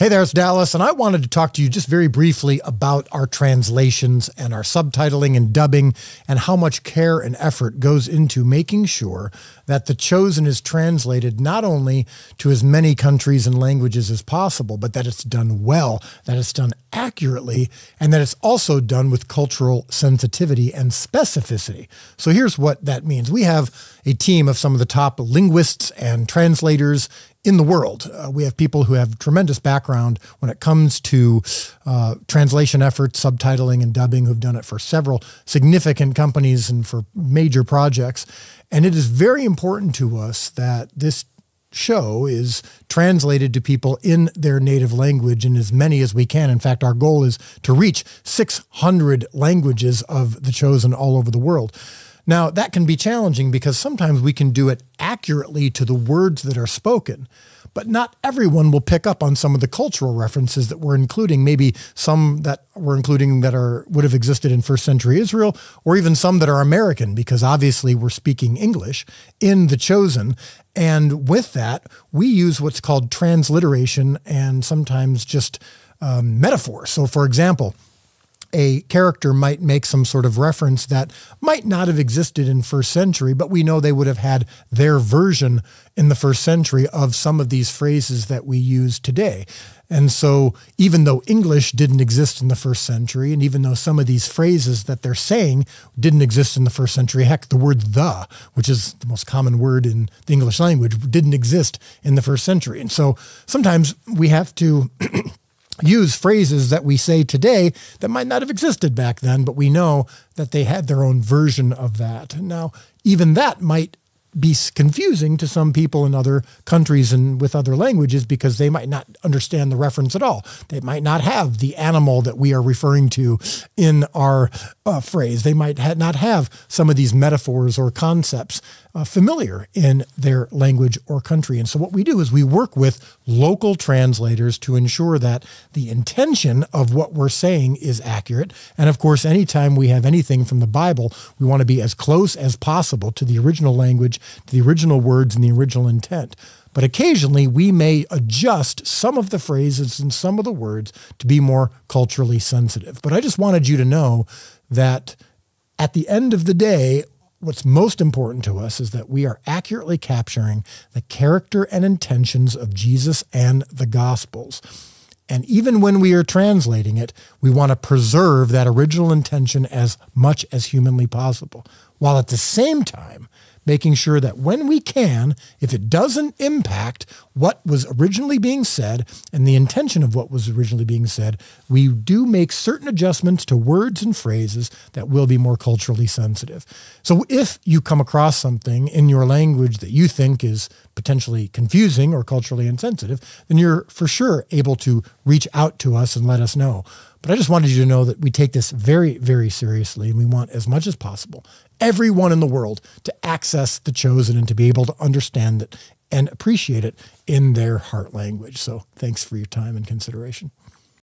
Hey there, it's Dallas, and I wanted to talk to you just very briefly about our translations and our subtitling and dubbing and how much care and effort goes into making sure that The Chosen is translated not only to as many countries and languages as possible, but that it's done well, that it's done accurately, and that it's also done with cultural sensitivity and specificity. So here's what that means. We have a team of some of the top linguists and translators in the world. We have people who have tremendous background when it comes to translation efforts, subtitling and dubbing, who've done it for several significant companies and for major projects. And it is very important to us that this show is translated to people in their native language in as many as we can. In fact, our goal is to reach 600 languages of The Chosen all over the world. Now, that can be challenging because sometimes we can do it accurately to the words that are spoken, but not everyone will pick up on some of the cultural references that we're including, maybe some that we're including that would have existed in first century Israel, or even some that are American, because obviously we're speaking English in The Chosen. And with that, we use what's called transliteration and sometimes just metaphor. So for example, a character might make some sort of reference that might not have existed in first century, but we know they would have had their version in the first century of some of these phrases that we use today. And so even though English didn't exist in the first century, and even though some of these phrases that they're saying didn't exist in the first century, heck, the word the, which is the most common word in the English language, didn't exist in the first century. And so sometimes we have to use phrases that we say today that might not have existed back then, but we know that they had their own version of that. And now, even that might be confusing to some people in other countries and with other languages because they might not understand the reference at all. They might not have the animal that we are referring to in our phrase. They might not have some of these metaphors or concepts familiar in their language or country. And so what we do is we work with local translators to ensure that the intention of what we're saying is accurate. And of course, anytime we have anything from the Bible, we want to be as close as possible to the original language, to the original words and the original intent. But occasionally we may adjust some of the phrases and some of the words to be more culturally sensitive. But I just wanted you to know that at the end of the day, what's most important to us is that we are accurately capturing the character and intentions of Jesus and the Gospels. And even when we are translating it, we want to preserve that original intention as much as humanly possible, while at the same time making sure that when we can, if it doesn't impact what was originally being said and the intention of what was originally being said, we do make certain adjustments to words and phrases that will be more culturally sensitive. So if you come across something in your language that you think is potentially confusing or culturally insensitive, then you're for sure able to reach out to us and let us know. But I just wanted you to know that we take this very, very seriously, and we want as much as possible everyone in the world to access The Chosen and to be able to understand it and appreciate it in their heart language. So thanks for your time and consideration.